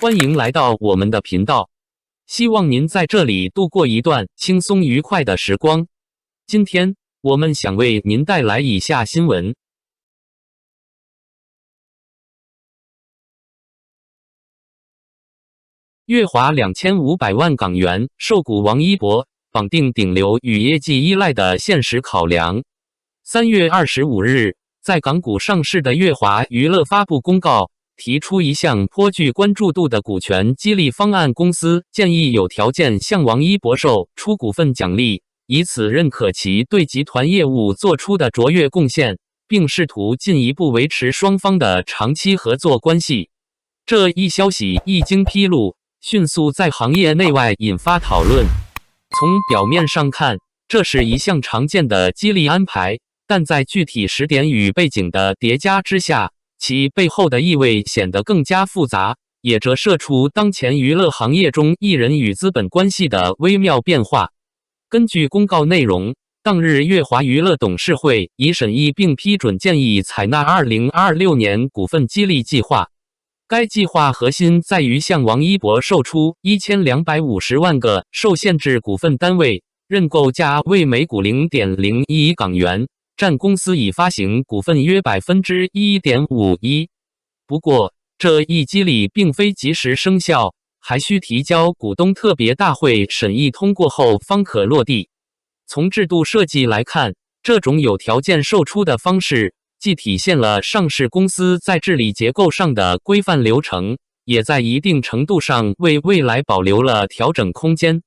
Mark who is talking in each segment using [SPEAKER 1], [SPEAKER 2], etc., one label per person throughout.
[SPEAKER 1] 欢迎来到我们的频道，希望您在这里度过一段轻松愉快的时光。今天我们想为您带来以下新闻：月华2500万港元受股王一博，绑定顶流与业绩依赖的现实考量。3月25日，在港股上市的月华娱乐发布公告，提出一项颇具关注度的股权激励方案。公司建议有条件向王一博售出股份奖励，以此认可其对集团业务做出的卓越贡献，并试图进一步维持双方的长期合作关系。这一消息一经披露，迅速在行业内外引发讨论。从表面上看，这是一项常见的激励安排，但在具体时点与背景的叠加之下，其背后的意味显得更加复杂，也折射出当前娱乐行业中艺人与资本关系的微妙变化。根据公告内容，当日月华娱乐董事会已审议并批准建议采纳2026年股份激励计划。该计划核心在于向王一博售出1250万个受限制股份单位，认购价为每股 0.01 亿港元，占公司已发行股份约 1.51%。不过，这一激励并非即时生效，还需提交股东特别大会审议通过后方可落地。从制度设计来看，这种有条件售出的方式既体现了上市公司在治理结构上的规范流程，也在一定程度上为未来保留了调整空间。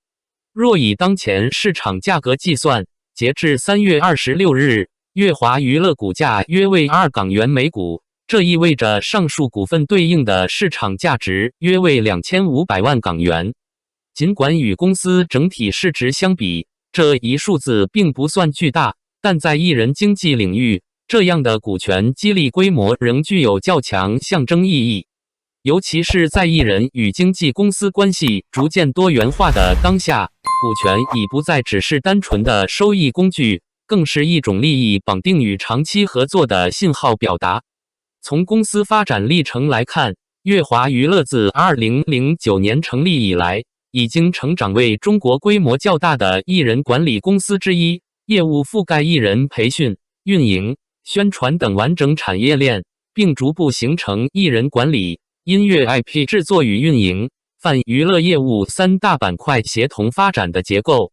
[SPEAKER 1] 若以当前市场价格计算，截至3月26日，月华娱乐股价约为2港元每股，这意味着上述股份对应的市场价值约为2500万港元。尽管与公司整体市值相比，这一数字并不算巨大，但在艺人经济领域，这样的股权激励规模仍具有较强象征意义。尤其是在艺人与经纪公司关系逐渐多元化的当下，股权已不再只是单纯的收益工具，更是一种利益绑定与长期合作的信号表达。从公司发展历程来看，月华娱乐自2009年成立以来，已经成长为中国规模较大的艺人管理公司之一，业务覆盖艺人培训、运营、宣传等完整产业链，并逐步形成艺人管理、音乐 IP 制作与运营、泛娱乐业务三大板块协同发展的结构。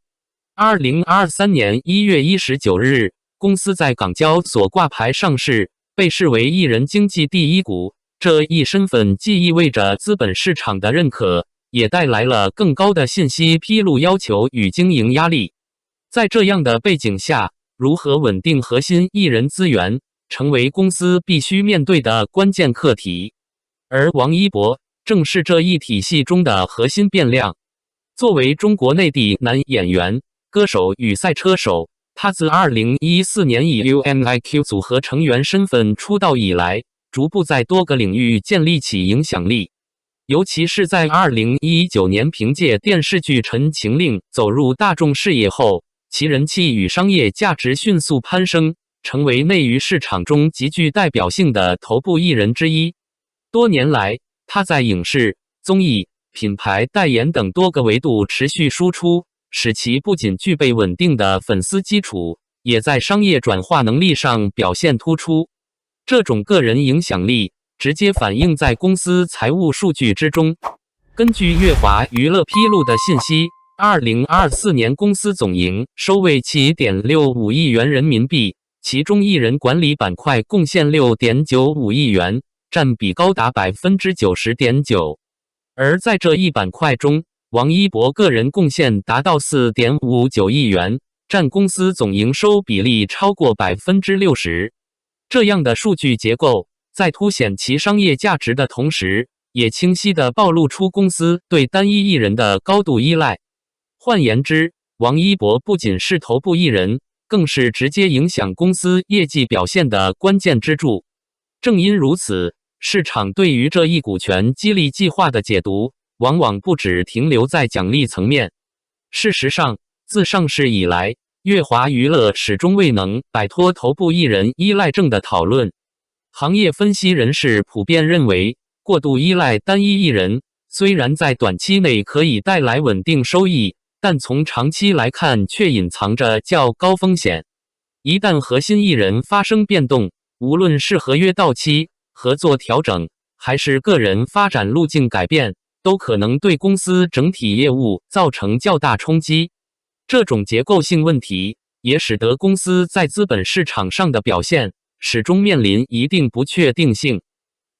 [SPEAKER 1] 2023年1月19日，公司在港交所挂牌上市，被视为艺人经济第一股。这一身份既意味着资本市场的认可，也带来了更高的信息披露要求与经营压力。在这样的背景下，如何稳定核心艺人资源，成为公司必须面对的关键课题。而王一博正是这一体系中的核心变量。作为中国内地男演员、歌手与赛车手，他自2014年以 UNIQ 组合成员身份出道以来，逐步在多个领域建立起影响力。尤其是在2019年凭借电视剧《陈情令》走入大众视野后，其人气与商业价值迅速攀升，成为内娱市场中极具代表性的头部艺人之一。多年来，他在影视、综艺、品牌代言等多个维度持续输出，使其不仅具备稳定的粉丝基础，也在商业转化能力上表现突出。这种个人影响力直接反映在公司财务数据之中。根据月华娱乐披露的信息，2024年公司总营收为7.65亿元人民币，其中艺人管理板块贡献6.95亿元，占比高达 90.9%。而在这一板块中，王一博个人贡献达到 4.59亿元，占公司总营收比例超过 60%。这样的数据结构，在凸显其商业价值的同时，也清晰地暴露出公司对单一艺人的高度依赖。换言之，王一博不仅是头部艺人，更是直接影响公司业绩表现的关键支柱。正因如此，市场对于这一股权激励计划的解读，往往不只停留在奖励层面。事实上，自上市以来，月华娱乐始终未能摆脱头部艺人依赖症的讨论。行业分析人士普遍认为，过度依赖单一艺人虽然在短期内可以带来稳定收益，但从长期来看却隐藏着较高风险。一旦核心艺人发生变动，无论是合约到期、合作调整，还是个人发展路径改变，都可能对公司整体业务造成较大冲击。这种结构性问题也使得公司在资本市场上的表现始终面临一定不确定性。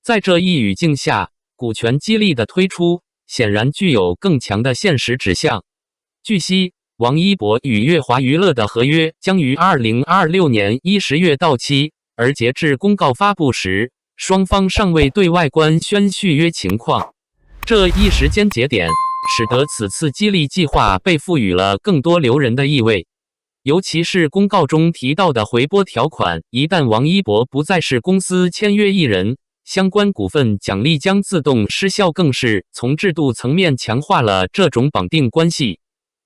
[SPEAKER 1] 在这一语境下，股权激励的推出显然具有更强的现实指向。据悉，王一博与乐华娱乐的合约将于2026年10月到期，而截至公告发布时，双方尚未对外官宣续约情况。这一时间节点使得此次激励计划被赋予了更多留人的意味。尤其是公告中提到的回拨条款，一旦王一博不再是公司签约艺人，相关股份奖励将自动失效，更是从制度层面强化了这种绑定关系。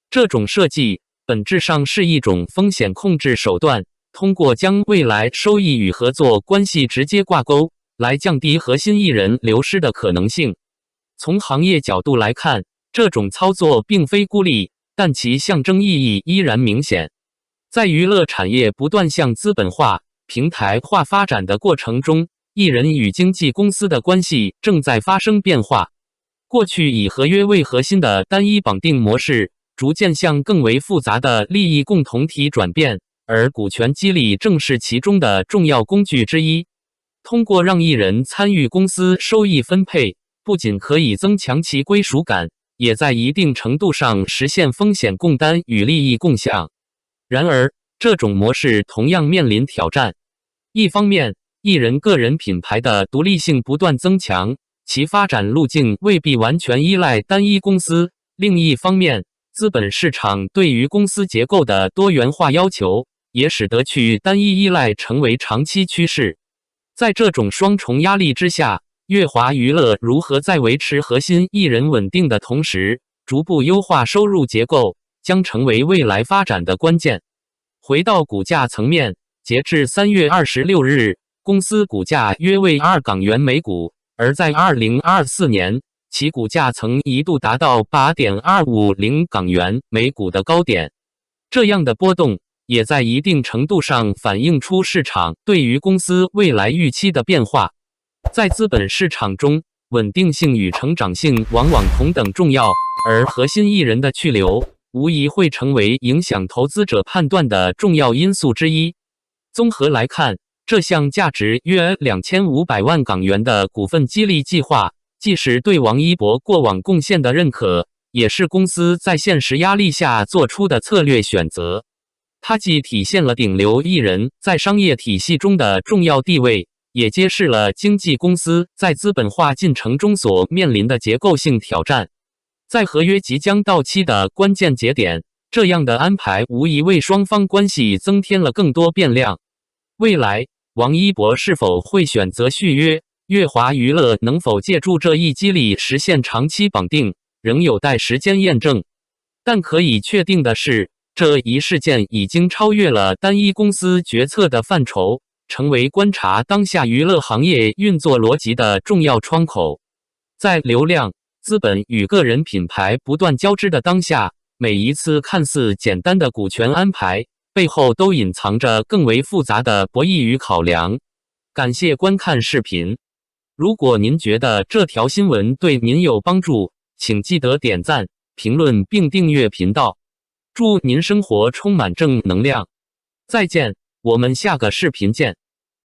[SPEAKER 1] 这种设计本质上是一种风险控制手段，通过将未来收益与合作关系直接挂钩，来降低核心艺人流失的可能性。从行业角度来看，这种操作并非孤立，但其象征意义依然明显。在娱乐产业不断向资本化、平台化发展的过程中，艺人与经纪公司的关系正在发生变化。过去以合约为核心的单一绑定模式，逐渐向更为复杂的利益共同体转变，而股权激励正是其中的重要工具之一。通过让艺人参与公司收益分配，不仅可以增强其归属感，也在一定程度上实现风险共担与利益共享。然而，这种模式同样面临挑战。一方面，艺人个人品牌的独立性不断增强，其发展路径未必完全依赖单一公司；另一方面，资本市场对于公司结构的多元化要求，也使得去单一依赖成为长期趋势。在这种双重压力之下，乐华娱乐如何在维持核心艺人稳定的同时，逐步优化收入结构，将成为未来发展的关键。回到股价层面，截至3月26日，公司股价约为2港元每股，而在2024年，其股价曾一度达到8.250港元每股的高点。这样的波动也在一定程度上反映出市场对于公司未来预期的变化。在资本市场中，稳定性与成长性往往同等重要，而核心艺人的去留无疑会成为影响投资者判断的重要因素之一。综合来看，这项价值约2500万港元的股份激励计划，既是对王一博过往贡献的认可，也是公司在现实压力下做出的策略选择。它既体现了顶流艺人在商业体系中的重要地位，也揭示了经纪公司在资本化进程中所面临的结构性挑战。在合约即将到期的关键节点，这样的安排无疑为双方关系增添了更多变量。未来，王一博是否会选择续约，乐华娱乐能否借助这一激励实现长期绑定，仍有待时间验证。但可以确定的是，这一事件已经超越了单一公司决策的范畴，成为观察当下娱乐行业运作逻辑的重要窗口。在流量、资本与个人品牌不断交织的当下，每一次看似简单的股权安排，背后都隐藏着更为复杂的博弈与考量。感谢观看视频。如果您觉得这条新闻对您有帮助，请记得点赞、评论并订阅频道。祝您生活充满正能量。再见，我们下个视频见。